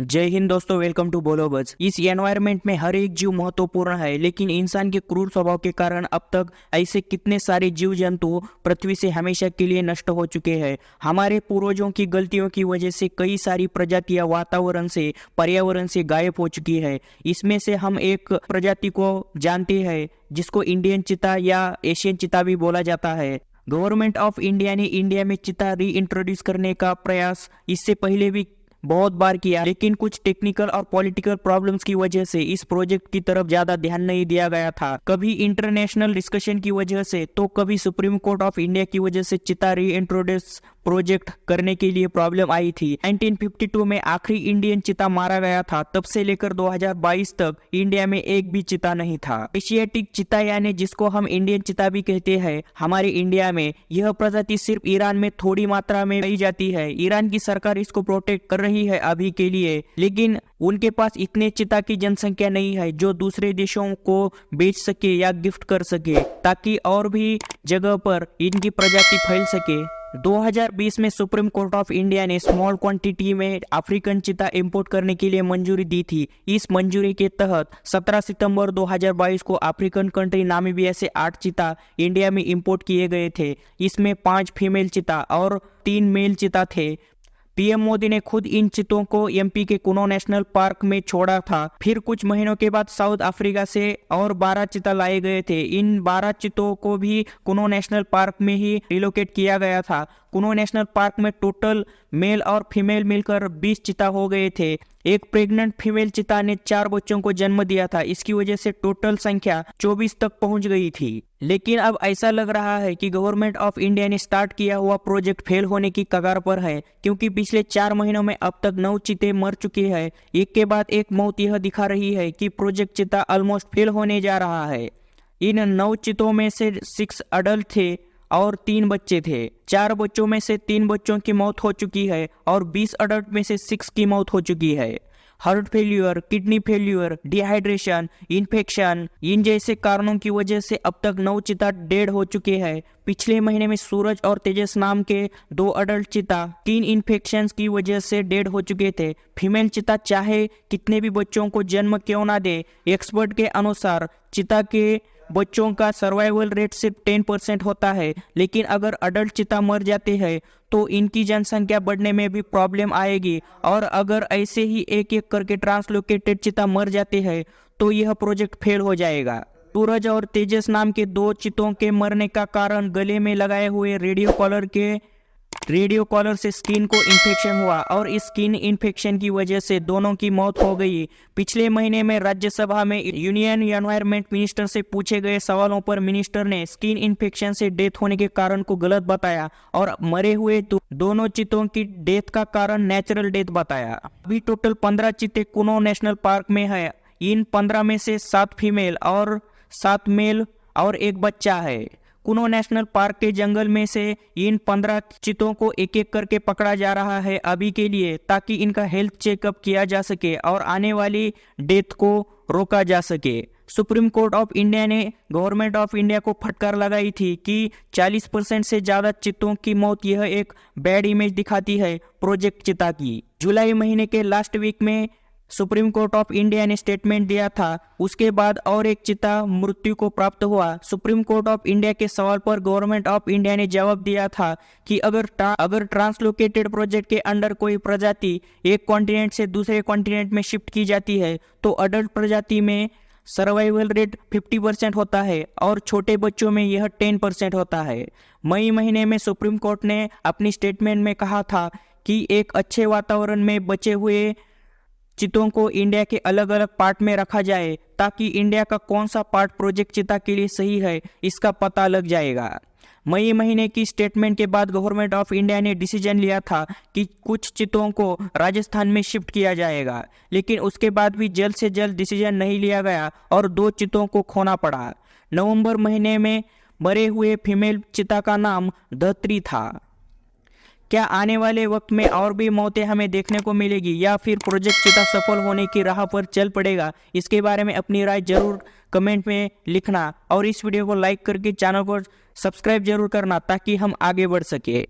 जय हिंद दोस्तों, welcome to बोलो बज। इस एनवायरनमेंट में हर एक जीव महत्वपूर्ण है, लेकिन इंसान के क्रूर स्वभाव के कारण अब तक ऐसे कितने सारे जीव जंतु पृथ्वी से हमेशा के लिए नष्ट हो चुके हैं। हमारे पूर्वजों की गलतियों की वजह से कई सारी प्रजातियां पर्यावरण से गायब हो चुकी है। इसमें से हम एक प्रजाति को जानते हैं जिसको इंडियन चीता या एशियन चीता भी बोला जाता है। गवर्नमेंट ऑफ इंडिया ने इंडिया में चीता री इंट्रोड्यूस करने का प्रयास इससे पहले भी बहुत बार किया, लेकिन कुछ टेक्निकल और पॉलिटिकल प्रॉब्लम्स की वजह से इस प्रोजेक्ट की तरफ ज्यादा ध्यान नहीं दिया गया था। कभी इंटरनेशनल डिस्कशन की वजह से तो कभी सुप्रीम कोर्ट ऑफ इंडिया की वजह से चीता री इंट्रोड्यूस प्रोजेक्ट करने के लिए प्रॉब्लम आई थी। 1952 में आखिरी इंडियन चीता मारा गया था। तब से लेकर 2022 तक इंडिया में एक भी चीता नहीं था। एशियाटिक चीता यानी जिसको हम इंडियन चीता भी कहते हैं, हमारे इंडिया में यह प्रजाति सिर्फ ईरान में थोड़ी मात्रा में पाई जाती है। ईरान की सरकार इसको प्रोटेक्ट कर रही है अभी के लिए, लेकिन उनके पास इतने चीता की जनसंख्या नहीं है जो दूसरे देशों को बेच सके या गिफ्ट कर सके, ताकि और भी जगह पर इनकी प्रजाति फैल सके। 2020 में सुप्रीम कोर्ट ऑफ इंडिया ने स्मॉल क्वांटिटी में अफ्रीकन चीता इंपोर्ट करने के लिए मंजूरी दी थी। इस मंजूरी के तहत 17 सितंबर 2022 को अफ्रीकन कंट्री नामीबिया से 8 चीता इंडिया में इंपोर्ट किए गए थे। इसमें 5 फीमेल चीता और 3 मेल चीता थे। पीएम मोदी ने खुद इन चीतों को एमपी के कुनो नेशनल पार्क में छोड़ा था। फिर कुछ महीनों के बाद साउथ अफ्रीका से और 12 चीता लाए गए थे। इन 12 चीतों को भी कुनो नेशनल पार्क में ही रिलोकेट किया गया था। कुनो नेशनल पार्क में टोटल मेल और फीमेल मिलकर 20 चीता हो गए थे। एक प्रेग्नेंट फीमेल चीता ने 4 बच्चों को जन्म दिया था। इसकी वजह से टोटल संख्या 24 तक पहुंच गई थी। लेकिन अब ऐसा लग रहा है कि गवर्नमेंट ऑफ इंडिया ने स्टार्ट किया हुआ प्रोजेक्ट फेल होने की कगार पर है, क्योंकि पिछले 4 महीनों में अब तक 9 चीते मर चुके हैं। एक के बाद एक मौत यह दिखा रही है कि प्रोजेक्ट चीता ऑलमोस्ट फेल होने जा रहा है। इन 9 चीतों में से 6 अडल्ट थे और 3 बच्चे थे। 4 बच्चों में से 3 बच्चों की मौत हो चुकी है और 20 अडल्ट में से 6 की मौत हो चुकी है। Heart failure, kidney failure, dehydration, infection, इन जैसे कारणों की वजह से अब तक 9 चीता डेड हो चुके हैं। पिछले महीने में सूरज और तेजस नाम के 2 अडल्ट चीता स्किन इन्फेक्शंस की वजह से डेड हो चुके थे। फीमेल चीता चाहे कितने भी बच्चों को जन्म क्यों ना दे, एक्सपर्ट के अनुसार चीता के बच्चों का सर्वाइवल रेट सिर्फ 10% होता है। लेकिन अगर अडल्ट चीता मर जाते हैं तो इनकी जनसंख्या बढ़ने में भी प्रॉब्लम आएगी, और अगर ऐसे ही एक एक करके ट्रांसलोकेटेड चीता मर जाते हैं तो यह प्रोजेक्ट फेल हो जाएगा। सूरज और तेजस नाम के 2 चीतों के मरने का कारण गले में लगाए हुए रेडियो कॉलर से स्किन को इन्फेक्शन हुआ और इस स्किन इन्फेक्शन की वजह से दोनों की मौत हो गई। पिछले महीने में राज्यसभा में यूनियन एनवायरनमेंट मिनिस्टर से पूछे गए सवालों पर मिनिस्टर ने स्किन इन्फेक्शन से डेथ होने के कारण को गलत बताया और मरे हुए दोनों चीतों की डेथ का कारण नेचुरल डेथ बताया। अभी टोटल 15 चीते कुनो नेशनल पार्क में है। इन 15 में से 7 फीमेल और 7 मेल और एक बच्चा है। कुनो नेशनल पार्क के जंगल में से इन 15 चीतों को एक एक करके पकड़ा जा रहा है अभी के लिए, ताकि इनका हेल्थ चेकअप किया जा सके और आने वाली डेथ को रोका जा सके। सुप्रीम कोर्ट ऑफ इंडिया ने गवर्नमेंट ऑफ इंडिया को फटकार लगाई थी कि 40% से ज्यादा चीतों की मौत यह एक बैड इमेज दिखाती है प्रोजेक्ट चीता की। जुलाई महीने के लास्ट वीक में सुप्रीम कोर्ट ऑफ इंडिया ने स्टेटमेंट दिया था। उसके बाद और एक चीता मृत्यु को प्राप्त हुआ। सुप्रीम कोर्ट ऑफ इंडिया के सवाल पर गवर्नमेंट ऑफ इंडिया ने जवाब दिया था कि अगर ट्रांसलोकेटेड प्रोजेक्ट के अंडर कोई प्रजाति एक कॉन्टिनेंट से दूसरे कॉन्टिनेंट में शिफ्ट की जाती है तो अडल्ट प्रजाति में सर्वाइवल रेट 50% होता है और छोटे बच्चों में यह 10% होता है। मई महीने में सुप्रीम कोर्ट ने अपनी स्टेटमेंट में कहा था कि एक अच्छे वातावरण में बचे हुए चीतों को इंडिया के अलग अलग पार्ट में रखा जाए, ताकि इंडिया का कौन सा पार्ट प्रोजेक्ट चीता के लिए सही है इसका पता लग जाएगा। मई महीने की स्टेटमेंट के बाद गवर्नमेंट ऑफ इंडिया ने डिसीजन लिया था कि कुछ चीतों को राजस्थान में शिफ्ट किया जाएगा, लेकिन उसके बाद भी जल्द से जल्द डिसीजन नहीं लिया गया और 2 चीतों को खोना पड़ा। नवंबर महीने में मरे हुए फीमेल चीता का नाम धत्री था। क्या आने वाले वक्त में और भी मौतें हमें देखने को मिलेगी या फिर प्रोजेक्ट चीता सफल होने की राह पर चल पड़ेगा? इसके बारे में अपनी राय जरूर कमेंट में लिखना और इस वीडियो को लाइक करके चैनल को सब्सक्राइब जरूर करना ताकि हम आगे बढ़ सके।